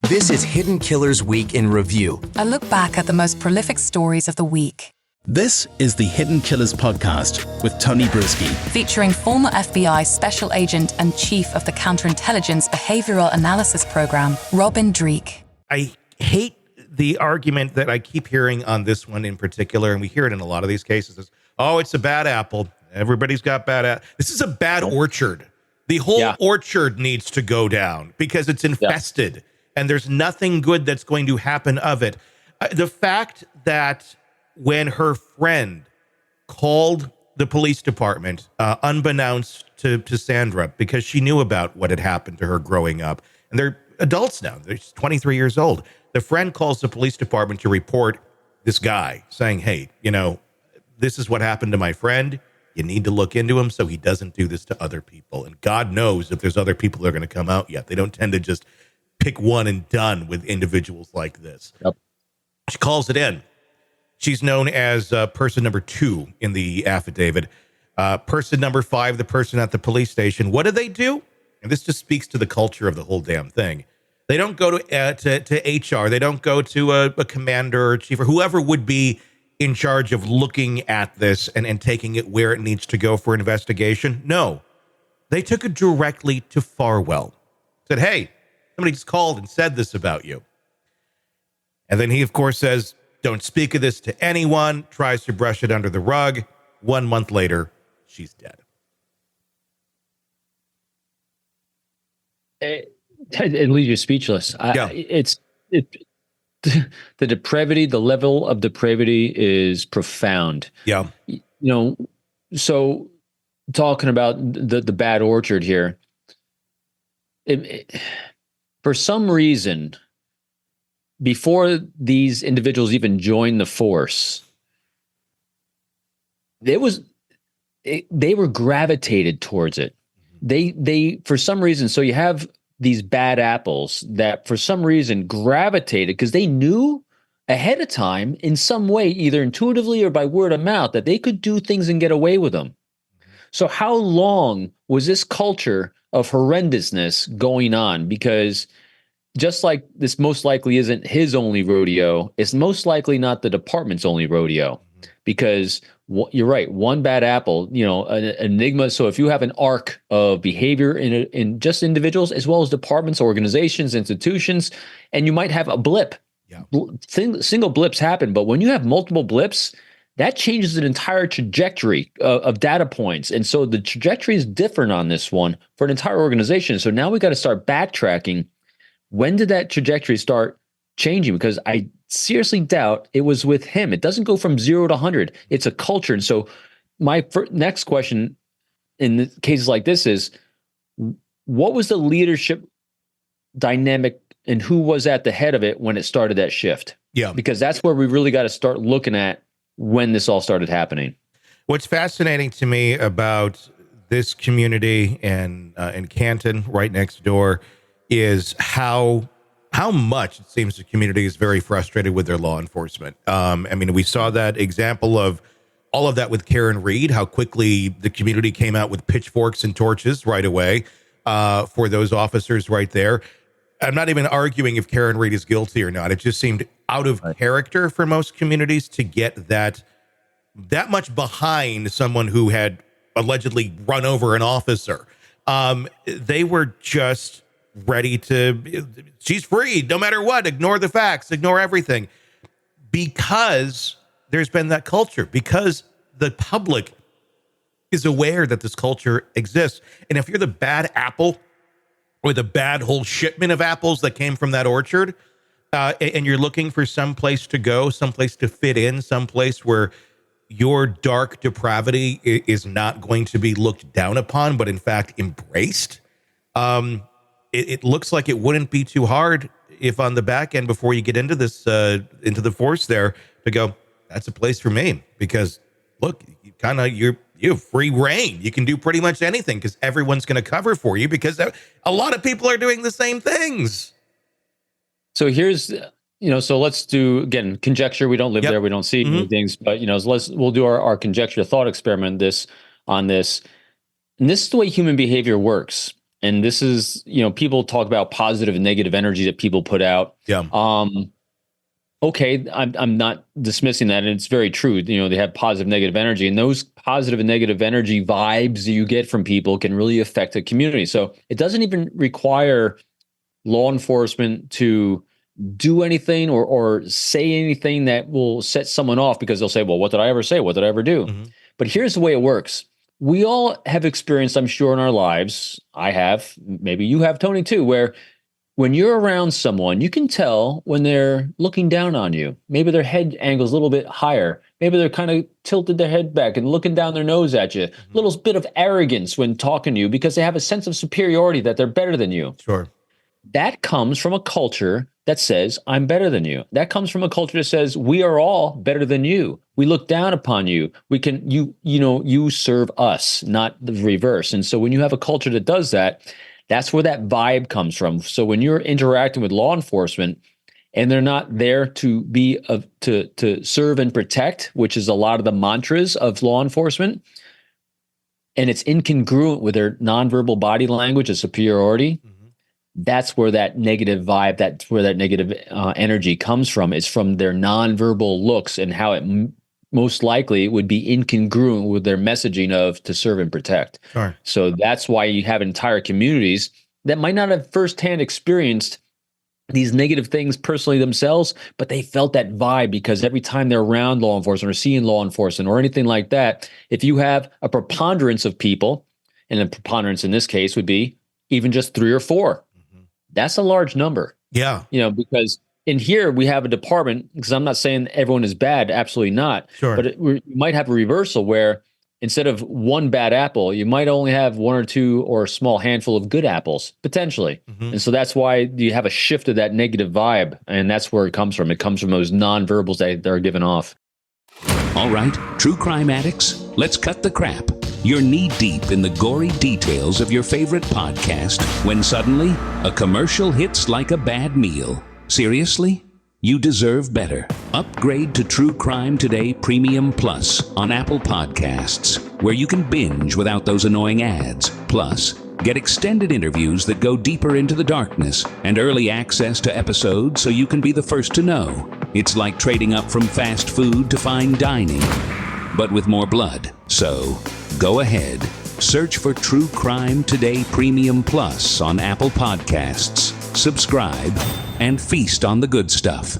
This is Hidden Killers Week in Review. A look back at the most prolific stories of the week. This is the Hidden Killers podcast with Tony Brueski. Featuring former FBI Special Agent and Chief of the Counterintelligence Behavioral Analysis Program, Robin Dreeke. I hate the argument that I keep hearing on this one in particular, and we hear it in a lot of these cases, is, oh, it's a bad apple. Everybody's got bad apple. This is a bad orchard. The whole orchard needs to go down because it's infested. And there's nothing good that's going to happen of it. The fact that when her friend called the police department, unbeknownst to Sandra, because she knew about what had happened to her growing up, and they're adults now, they're 23 years old. The friend calls the police department to report this guy saying, hey, you know, this is what happened to my friend. You need to look into him so he doesn't do this to other people. And God knows if there's other people that are going to come out yet. They don't tend to just pick one and done with individuals like this. Yep. She calls it in. She's known as person number 2 in the affidavit. Person number 5, the person at the police station. What do? And this just speaks to the culture of the whole damn thing. They don't go to HR. They don't go to a commander or chief or whoever would be in charge of looking at this and taking it where it needs to go for investigation. No, they took it directly to Farwell. Said, hey, somebody just called and said this about you. And then he, of course, says, don't speak of this to anyone, tries to brush it under the rug. 1 month later, she's dead. It leaves you speechless. The depravity, the level of depravity is profound. Yeah. You know, so talking about the bad orchard here, for some reason, before these individuals even joined the force, they were gravitated towards it. They for some reason, so you have these bad apples that for some reason gravitated because they knew ahead of time in some way, either intuitively or by word of mouth, that they could do things and get away with them. So how long was this culture of horrendousness going on? Because just like this most likely isn't his only rodeo, it's most likely not the department's only rodeo. Because you're right, one bad apple, you know, an enigma. So if you have an arc of behavior in just individuals as well as departments, organizations, institutions, and you might have a blip. Yeah. Single blips happen, but when you have multiple blips, that changes an entire trajectory of data points. And so the trajectory is different on this one for an entire organization. So now we got to start backtracking. When did that trajectory start changing? Because I seriously doubt it was with him. It doesn't go from 0 to 100. It's a culture. And so my next question in cases like this is, what was the leadership dynamic and who was at the head of it when it started that shift? Yeah. Because that's where we really got to start looking at when this all started happening. What's fascinating to me about this community and in Canton, right next door, is how much it seems the community is very frustrated with their law enforcement. I mean, we saw that example of all of that with Karen Reed, how quickly the community came out with pitchforks and torches right away for those officers right there. I'm not even arguing if Karen Reed is guilty or not. It just seemed out of character for most communities to get that much behind someone who had allegedly run over an officer. They were just ready to, she's free, no matter what, ignore the facts, ignore everything. Because there's been that culture, because the public is aware that this culture exists. And if you're the bad apple or the bad whole shipment of apples that came from that orchard, and you're looking for some place to go, someplace to fit in, someplace where your dark depravity is not going to be looked down upon, but in fact embraced, it looks like it wouldn't be too hard if on the back end, before you get into this, into the force there, to go, that's a place for me. Because look, you have free reign. You can do pretty much anything because everyone's going to cover for you because a lot of people are doing the same things. So here's, so let's do, again, conjecture. We don't live there. We don't see many things, but, we'll do our conjecture thought experiment on this. And this is the way human behavior works. and this is, people talk about positive and negative energy that people put out. Yeah. Okay, I'm not dismissing that, and it's very true. They have positive, negative energy, and those positive and negative energy vibes that you get from people can really affect a community. So it doesn't even require law enforcement to do anything or say anything that will set someone off, because they'll say, well, what did I ever say? What did I ever do? Mm-hmm. But here's the way it works. We all have experienced, I'm sure, in our lives, I have, maybe you have, Tony, too, where when you're around someone, you can tell when they're looking down on you. Maybe their head angle's a little bit higher. Maybe they're kind of tilted their head back and looking down their nose at you. A little bit of arrogance when talking to you because they have a sense of superiority that they're better than you. Sure. That comes from a culture that says, I'm better than you. That comes from a culture that says, we are all better than you. We look down upon you. You serve us, not the reverse. And so when you have a culture that does that, that's where that vibe comes from. So when you're interacting with law enforcement and they're not there to be to serve and protect, which is a lot of the mantras of law enforcement, and it's incongruent with their nonverbal body language of superiority, that's where that negative vibe, that's where that negative energy comes from. It's from their nonverbal looks and how it most likely would be incongruent with their messaging of to serve and protect. Sure. So that's why you have entire communities that might not have firsthand experienced these negative things personally themselves, but they felt that vibe because every time they're around law enforcement or seeing law enforcement or anything like that, if you have a preponderance of people, and a preponderance in this case would be even just 3 or 4, that's a large number. Yeah. Because in here we have a department, because I'm not saying everyone is bad, absolutely not. Sure. But you might have a reversal where instead of one bad apple, you might only have 1 or 2 or a small handful of good apples, potentially. And so that's why you have a shift of that negative vibe. And that's where it comes from. It comes from those nonverbals that they're giving off. All right, true crime addicts, let's cut the crap. You're knee-deep in the gory details of your favorite podcast when suddenly a commercial hits like a bad meal. Seriously? You deserve better. Upgrade to True Crime Today Premium Plus on Apple Podcasts, where you can binge without those annoying ads. Plus, get extended interviews that go deeper into the darkness and early access to episodes so you can be the first to know. It's like trading up from fast food to fine dining, but with more blood. So, go ahead. Search for True Crime Today Premium Plus on Apple Podcasts. Subscribe and feast on the good stuff.